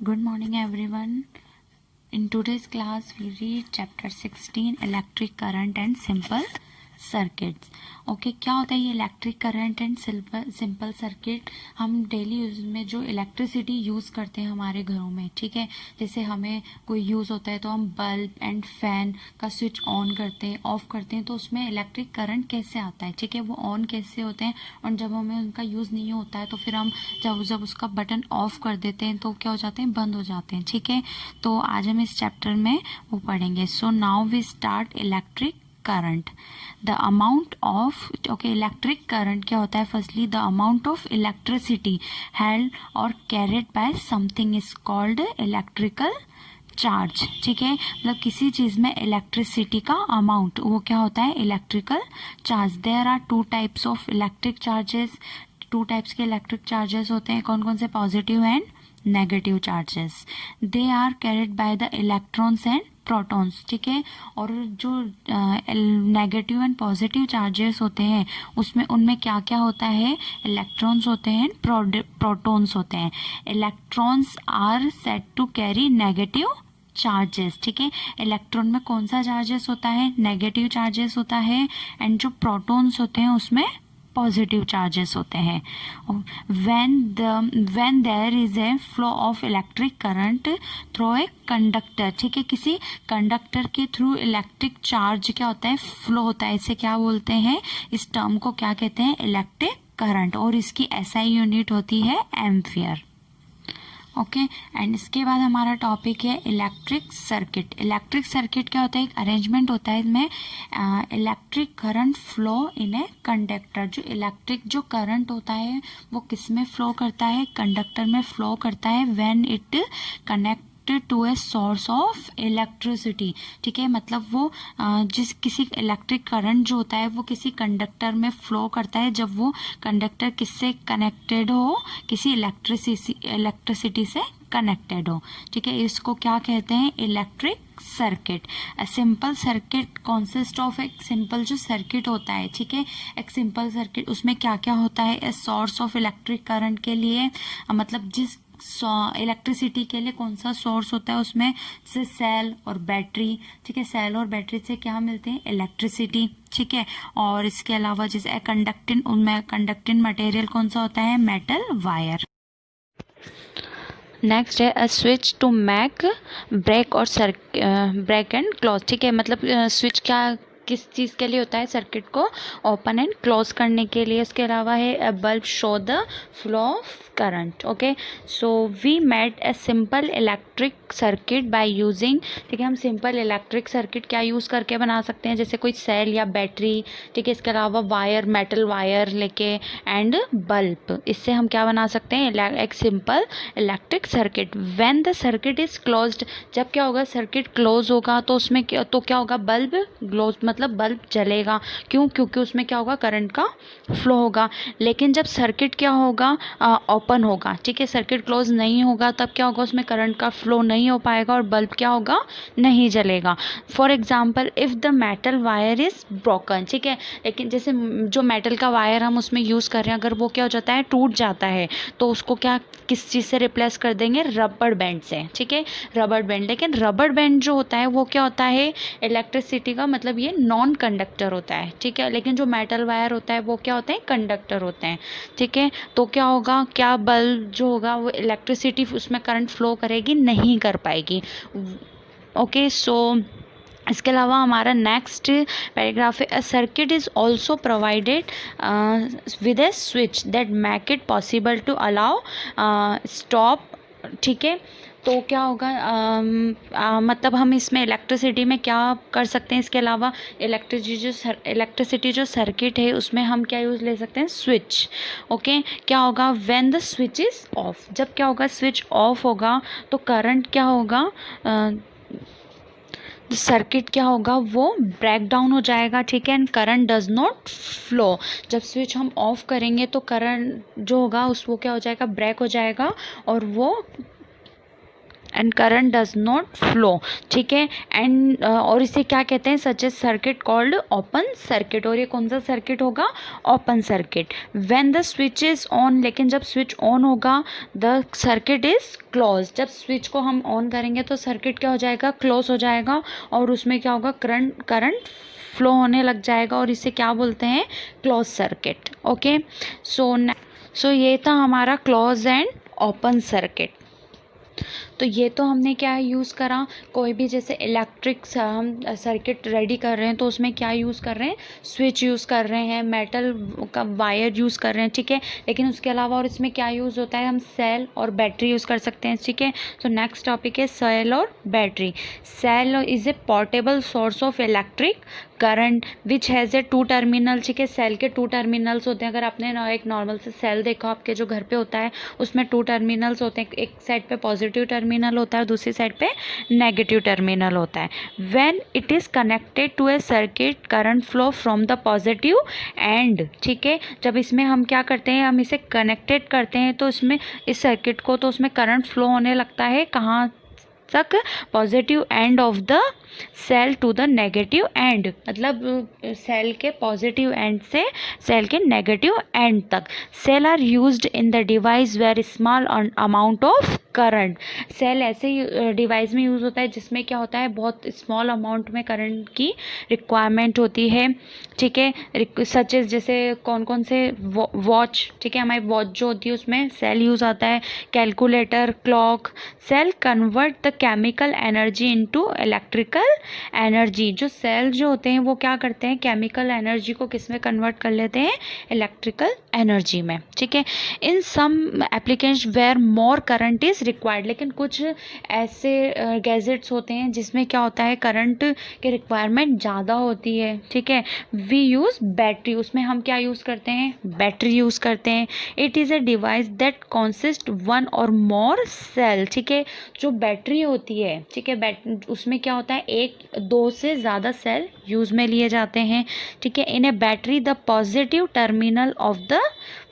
Good morning, everyone. In today's class, we read chapter 16, electric current and simple circuits. Okay, क्या होता है ये electric current and simple circuit? हम daily use में जो electricity use करते हैं हमारे घरों में, ठीक है, जैसे हमें कोई यूज़ होता है तो हम बल्ब एंड फैन का स्विच ऑन करते हैं, ऑफ करते हैं, तो उसमें इलेक्ट्रिक करंट कैसे आता है, ठीक है, वो ऑन कैसे होते हैं, और जब हमें उनका यूज़ नहीं होता है तो फिर हम जब उसका बटन ऑफ कर देते हैं तो क्या हो जाते हैं, बंद हो जाते हैं, ठीक है. तो आज हम इस चैप्टर में वो पढ़ेंगे. So now we start electric current. The amount of, okay, electric current क्या होता है? Firstly the amount of electricity held और carried by something is called electrical charge. ठीक है, मतलब किसी चीज में इलेक्ट्रिसिटी का अमाउंट वो क्या होता है? Electrical charge. There are two types of electric charges. Two types के इलेक्ट्रिक चार्जेस होते हैं. कौन कौन से? Positive and negative charges. They are carried by the electrons and protons. ठीक है, और जो नेगेटिव एंड पॉजिटिव चार्जेस होते हैं उसमें उनमें क्या क्या होता है? इलेक्ट्रॉन्स होते हैं, प्रोटॉन्स होते हैं. Electrons are said to carry negative charges. ठीक है, इलेक्ट्रॉन में कौन सा चार्जेस होता है? नेगेटिव चार्जेस होता है. एंड जो प्रोटॉन्स होते हैं उसमें पॉजिटिव चार्जेस होते हैं. When there is a flow of electric current through a conductor. ठीक है, किसी कंडक्टर के थ्रू इलेक्ट्रिक चार्ज क्या होता है? फ्लो होता है. इसे क्या बोलते हैं? इस टर्म को क्या कहते हैं? Electric current. और इसकी एसआई यूनिट होती है एम्पियर. ओके, एंड इसके बाद हमारा टॉपिक है इलेक्ट्रिक सर्किट. इलेक्ट्रिक सर्किट क्या होता है? एक अरेंजमेंट होता है इसमें electric current flow in a conductor. जो इलेक्ट्रिक जो करंट होता है वो किस में फ्लो करता है? कंडक्टर में फ्लो करता है. When it connect to a source of electricity. ठीक है, मतलब वो जिस किसी इलेक्ट्रिक करंट जो होता है वो किसी कंडक्टर में फ्लो करता है जब वो कंडक्टर किससे कनेक्टेड हो? किसी इलेक्ट्रिसिटी से कनेक्टेड हो. ठीक है, इसको क्या कहते हैं? Electric circuit. Simple circuit consist of एक सिंपल जो सर्किट होता है. ठीक है, एक सिंपल सर्किट उसमें क्या क्या होता है? ए सोर्स ऑफ इलेक्ट्रिक करंट के लिए मतलब जिस इलेक्ट्रिसिटी के लिए कौन सा सोर्स होता है उसमें, जैसे सेल और बैटरी. ठीक है, सेल और बैटरी से क्या मिलते हैं? इलेक्ट्रिसिटी. ठीक है, और इसके अलावा जैसे कंडक्टिंग, उनमें कंडक्टिंग मटेरियल कौन सा होता है? Metal wire. नेक्स्ट है a switch to make break और ब्रेक एंड क्लोज. ठीक है, मतलब स्विच क्या किस चीज़ के लिए होता है? सर्किट को ओपन एंड क्लोज करने के लिए. इसके अलावा है a bulb show the flow of current. Okay, so we made a simple electric circuit by using. ठीक है, हम सिंपल इलेक्ट्रिक सर्किट क्या यूज़ करके बना सकते हैं? जैसे कोई सेल या बैटरी. ठीक है, इसके अलावा वायर, मेटल वायर लेके एंड बल्ब. इससे हम क्या बना सकते हैं? एक simple electric circuit. When the circuit is closed, जब क्या होगा? सर्किट क्लोज होगा तो उसमें क्या होगा? बल्ब क्लोज, मतलब बल्ब जलेगा. क्यों? क्योंकि उसमें क्या होगा? करंट का फ्लो होगा. लेकिन जब सर्किट क्या होगा? ओपन होगा. ठीक है, सर्किट क्लोज नहीं होगा तब क्या होगा? उसमें करंट का फ्लो नहीं हो पाएगा और बल्ब क्या होगा? नहीं जलेगा. For example if the metal wire is broken. ठीक है, लेकिन जैसे जो मेटल का वायर हम उसमें यूज कर रहे हैं, अगर वो क्या हो जाता है? टूट जाता है, तो उसको क्या किस चीज़ से रिप्लेस कर देंगे? रबड़ बैंड से. ठीक है, रबड़ बैंड. लेकिन रबड़ बैंड जो होता है वो क्या होता है? इलेक्ट्रिसिटी का मतलब ये नॉन कंडक्टर होता है. ठीक है, लेकिन जो मेटल वायर होता है वो क्या होता है? कंडक्टर होते हैं. ठीक है, तो क्या होगा? क्या बल्ब जो होगा वो इलेक्ट्रिसिटी उसमें करंट फ्लो करेगी? नहीं कर पाएगी. ओके, सो इसके अलावा हमारा नेक्स्ट पैराग्राफ है a circuit is also provided with a switch that make it possible to allow stop. ठीक है, तो क्या होगा? मतलब हम इसमें इलेक्ट्रिसिटी में क्या कर सकते हैं? इसके अलावा इलेक्ट्रिसिटी जो सर्किट है उसमें हम क्या यूज़ ले सकते हैं? स्विच. ओके, क्या होगा? When the switch is of, जब क्या होगा? स्विच ऑफ होगा तो करंट क्या होगा? सर्किट क्या होगा? वो ब्रेक डाउन हो जाएगा. ठीक है, and current does not flow. जब स्विच हम ऑफ करेंगे तो करंट जो होगा उस वो क्या हो जाएगा? ब्रेक हो जाएगा और वो and current does not flow, ठीक है। एंड और इसे क्या कहते हैं, सच ए सर्किट कॉल्ड ओपन सर्किट, और ये कौन सा सर्किट होगा, open circuit. When the switch is on, लेकिन जब स्विच ऑन होगा द सर्किट इज क्लोज, जब स्विच को हम ऑन करेंगे तो सर्किट क्या हो जाएगा, क्लोज हो जाएगा, और उसमें क्या होगा, करंट फ्लो होने लग जाएगा, और इसे क्या बोलते हैं, क्लोज सर्किट। ओके, सो ये था हमारा क्लोज एंड ओपन सर्किट। तो ये तो हमने क्या यूज़ करा, कोई भी जैसे इलेक्ट्रिक हम सर्किट रेडी कर रहे हैं तो उसमें क्या यूज़ कर रहे हैं, स्विच यूज़ कर रहे हैं, मेटल का वायर यूज़ कर रहे हैं, ठीक है। लेकिन उसके अलावा और इसमें क्या यूज़ होता है, हम सेल और बैटरी यूज़ कर सकते हैं, ठीक है। तो नेक्स्ट टॉपिक है सेल और battery. Cell is a portable source of electric current which has a 2 terminal, ठीक है। सेल के 2 टर्मिनल्स होते हैं, अगर आपने एक नॉर्मल से सेल देखा आपके जो घर पे होता है उसमें 2 टर्मिनल्स होते हैं, एक साइड पे पॉजिटिव टर्मिनल होता है और दूसरी साइड पे नेगेटिव टर्मिनल होता है। When it is connected to a circuit current flow from the positive end, ठीक है। जब इसमें हम क्या करते हैं, हम इसे कनेक्टेड करते हैं तो इसमें इस सर्किट को, तो उसमें करंट फ्लो होने लगता है कहाँ तक, positive end of the cell to the negative end, मतलब सेल के पॉजिटिव एंड से सेल के नेगेटिव एंड तक। Cell are used in the device where small amount of current, cell ऐसे डिवाइस में यूज़ होता है जिसमें क्या होता है, बहुत स्मॉल अमाउंट में करंट की रिक्वायरमेंट होती है, ठीक है। सच एज जैसे कौन कौन से, वॉच, ठीक है, हमारी वॉच जो होती है उसमें सेल यूज़ आता है, calculator, clock. Cell convert the chemical energy into electrical energy, जो सेल जो होते हैं वो क्या करते हैं, केमिकल एनर्जी को किस में कन्वर्ट कर लेते हैं, इलेक्ट्रिकल एनर्जी में, ठीक है। In some application where more current is required, लेकिन कुछ ऐसे गैजेट्स होते हैं जिसमें क्या होता है, करंट की रिक्वायरमेंट ज़्यादा होती है, ठीक है। वी यूज़ बैटरी, उसमें हम क्या यूज़ करते हैं, बैटरी यूज़ करते हैं। It is a device that consist one और मोर सेल, ठीक है। जो बैटरी होती है, ठीक है, उसमें क्या होता है, 1-2 से ज़्यादा सेल यूज़ में लिए जाते हैं, ठीक है। In a battery the positive terminal of the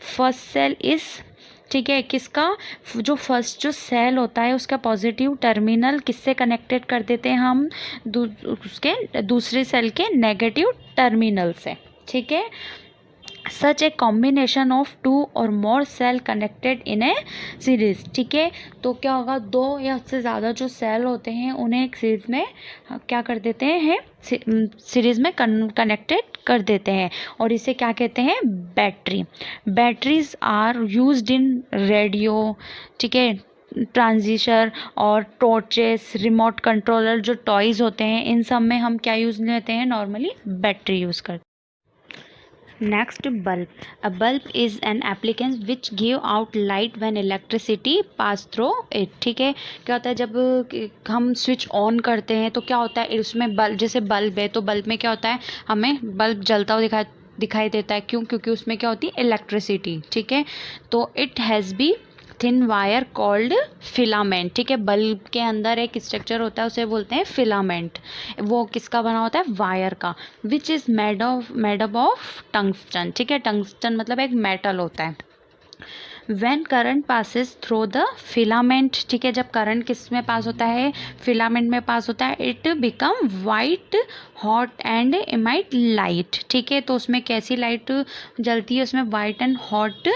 first cell is, ठीक है, किसका, जो फर्स्ट जो सेल होता है उसका पॉजिटिव टर्मिनल किससे कनेक्टेड कर देते हैं हम, उसके दूसरे सेल के नेगेटिव टर्मिनल से, ठीक है। सच ए कॉम्बिनेशन ऑफ 2 और more cell connected in a series, ठीक है। तो क्या होगा, 2 या उससे ज़्यादा जो सेल होते हैं उन्हें एक सीरीज में क्या कर देते हैं, सीरीज में कनेक्टेड कर देते हैं, और इसे क्या कहते हैं, battery. Batteries are used in radio, ठीक है, ट्रांजिस्टर और टॉर्चेस, रिमोट कंट्रोलर जो टॉयज़ होते हैं, इन सब में हम क्या यूज़ लेते हैं, नॉर्मली बैटरी यूज़ करते हैं। Next, bulb. A bulb is an appliance which give out light when electricity pass through it, ठीक है। क्या होता है, जब हम स्विच ऑन करते हैं तो क्या होता है, उसमें बल्ब, जैसे बल्ब है तो बल्ब में क्या होता है, हमें बल्ब जलता हुआ दिखाई देता है, क्यों, क्योंकि उसमें क्या होती है, इलेक्ट्रिसिटी, ठीक है। तो it has B thin wire called filament, ठीक है। बल्ब के अंदर एक स्ट्रक्चर होता है उसे बोलते हैं फिलामेंट, वो किसका बना होता है, वायर का। Which is made up of tungsten, ठीक है। टंगस्टन मतलब एक मेटल होता है। When current passes through the filament, ठीक है, जब करंट किस में पास होता है, फिलामेंट में पास होता है, it become white hot and emit light, ठीक है। तो उसमें कैसी लाइट जलती है, उसमें white and hot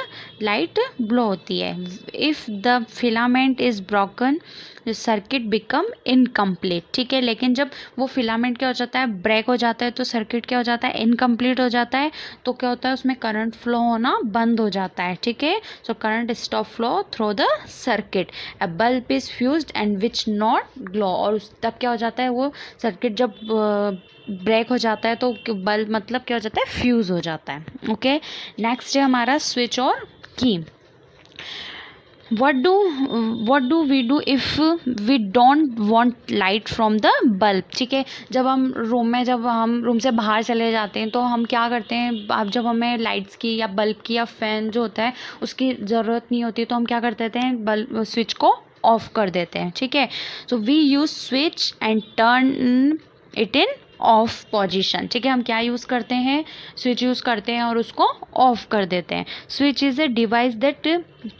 light blow होती है। If the filament is broken circuit become incomplete, ठीक है। लेकिन जब वो फिलामेंट क्या हो जाता है, ब्रेक हो जाता है, तो सर्किट क्या हो जाता है, इनकम्प्लीट हो जाता है, तो क्या होता है, उसमें करंट फ्लो होना बंद हो जाता है, ठीक है। So current stop flow through the circuit. A bulb is fused and which not glow, और तब क्या हो जाता है, वो सर्किट जब ब्रेक हो जाता है तो बल्ब मतलब क्या हो जाता है, फ्यूज़ हो जाता है, ओके। नेक्स्ट है हमारा स्विच और की। what do we do if we don't want light from the bulb, ठीक है। जब हम रूम से बाहर चले जाते हैं तो हम क्या करते हैं, अब जब हमें लाइट्स की या बल्ब की या फैन जो होता है उसकी ज़रूरत नहीं होती तो हम क्या कर देते हैं, बल्ब स्विच को ऑफ कर देते हैं, ठीक है। So we use switch and turn it in off position. ठीक है, हम क्या यूज़ करते हैं, स्विच यूज़ करते हैं और उसको ऑफ कर देते हैं। Switch is a device that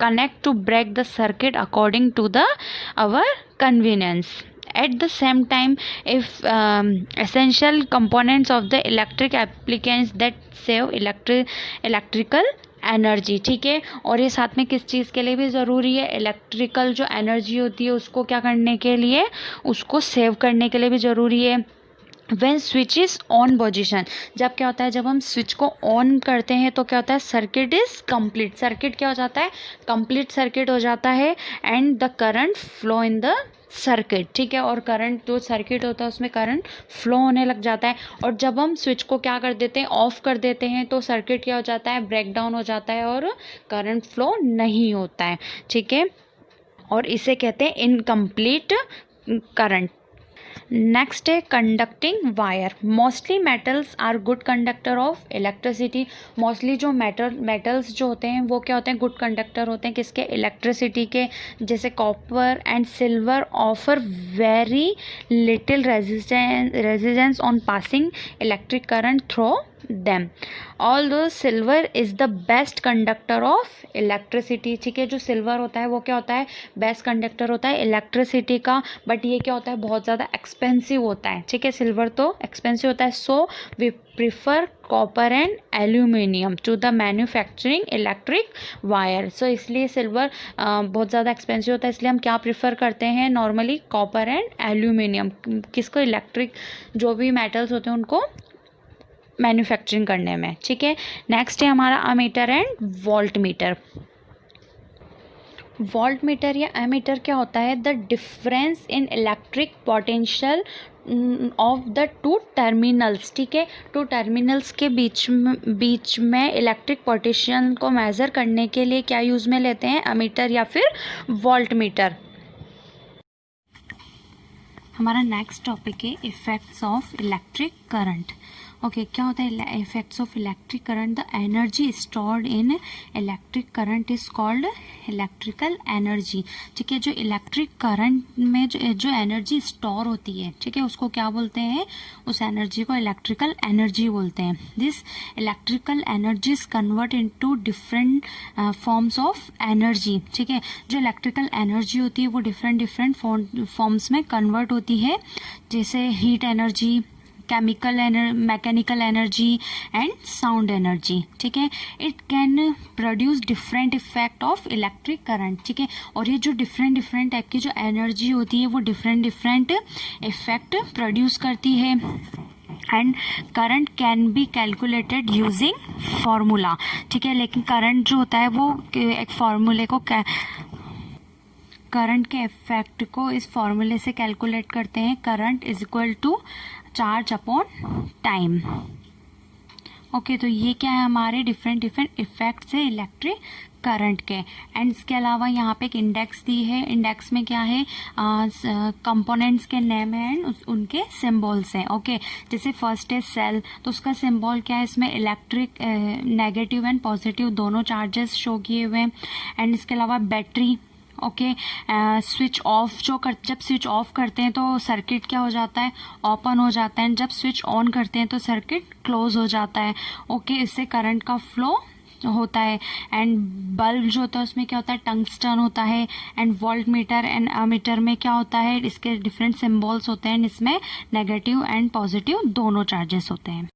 connect to break the circuit according to the our convenience. At the same time, if essential components of the electric appliances that save electrical energy. ठीक है, और ये साथ में किस चीज़ के लिए भी ज़रूरी है, इलेक्ट्रिकल जो एनर्जी होती है उसको क्या करने के लिए, उसको सेव करने के लिए भी ज़रूरी है। When switch is on position, जब क्या होता है, जब हम स्विच को ऑन करते हैं तो क्या होता है, सर्किट इज़ कंप्लीट। सर्किट क्या हो जाता है, कंप्लीट सर्किट हो जाता है। And the current flow in the circuit. ठीक है, और करंट जो सर्किट होता है उसमें करंट फ्लो होने लग जाता है। और जब हम स्विच को क्या कर देते हैं, ऑफ कर देते हैं, तो सर्किट क्या हो जाता है, ब्रेक डाउन हो जाता है और करंट फ्लो नहीं होता है। ठीक है, और इसे कहते हैं इनकम्प्लीट करंट। नेक्स्ट है conducting wire. Mostly metals are good conductor of electricity. Mostly जो मेटल्स जो होते हैं वो क्या होते हैं, गुड कंडक्टर होते हैं किसके, इलेक्ट्रिसिटी के। जैसे copper and silver offer very little resistance on passing electric current through them, although silver is the best conductor of electricity। ठीक है, जो सिल्वर होता है वो क्या होता है, बेस्ट कंडक्टर होता है इलेक्ट्रिसिटी का, बट ये क्या होता है, बहुत ज़्यादा एक्सपेंसिव होता है। ठीक है, सिल्वर तो एक्सपेंसिव होता है। So we prefer copper and aluminium to the manufacturing electric wire. So इसलिए सिल्वर बहुत ज़्यादा एक्सपेंसिव होता है, इसलिए हम क्या प्रिफर करते हैं, नॉर्मली कॉपर एंड एल्यूमिनियम, किसको, इलेक्ट्रिक जो भी मेटल्स होते हैं उनको मैन्युफैक्चरिंग करने में। ठीक है, नेक्स्ट है हमारा ammeter and volt meter. Volt meter या एमीटर क्या होता है, the difference in electric potential of the two terminals. ठीक है, टू टर्मिनल्स के बीच में इलेक्ट्रिक पोटेंशियल को मेज़र करने के लिए क्या यूज़ में लेते हैं, अमीटर या फिर वोल्ट मीटर। हमारा नेक्स्ट टॉपिक है effects of electric current. Okay, क्या होता है effects of electric current, the energy stored in electric current is called electrical energy. ठीक है, जो इलेक्ट्रिक करंट में जो एनर्जी स्टोर होती है, ठीक है, उसको क्या बोलते हैं, उस एनर्जी को इलेक्ट्रिकल एनर्जी बोलते हैं। This electrical energy is convert into different forms of energy. ठीक है, जो इलेक्ट्रिकल एनर्जी होती है वो डिफरेंट फॉर्म्स में कन्वर्ट होती है, जैसे heat energy, mechanical energy and sound energy. ठीक है, it can produce different effect of electric current. ठीक है, और ये जो डिफरेंट टाइप की जो एनर्जी होती है वो डिफरेंट इफेक्ट प्रोड्यूस करती है। And current can be calculated using formula. ठीक है, लेकिन करंट जो होता है वो एक फार्मूले को करंट के इफेक्ट को इस फार्मूले से कैलकुलेट करते हैं। Current is equal to charge upon time. Okay, तो ये क्या है, हमारे डिफरेंट इफेक्ट्स है इलेक्ट्रिक करंट के। एंड इसके अलावा यहाँ पे एक इंडेक्स दी है, इंडेक्स में क्या है, कंपोनेंट्स के नेम है एंड उनके सिंबल्स हैं। ओके, जैसे फर्स्ट है सेल, तो उसका सिंबल क्या है, इसमें इलेक्ट्रिक नेगेटिव एंड पॉजिटिव दोनों चार्जेस शो किए हुए हैं। एंड इसके अलावा बैटरी। ओके, स्विच ऑफ जब स्विच ऑफ करते हैं तो सर्किट क्या हो जाता है, ओपन हो जाता है। जब स्विच ऑन करते हैं तो सर्किट क्लोज हो जाता है। ओके, इससे करंट का फ्लो होता है। एंड बल्ब जो होता है उसमें क्या होता है, टंगस्टन होता है। And volt meter and ammeter में क्या होता है, इसके डिफरेंट सिंबल्स होते हैं, इसमें नेगेटिव एंड पॉजिटिव दोनों चार्जेस होते हैं।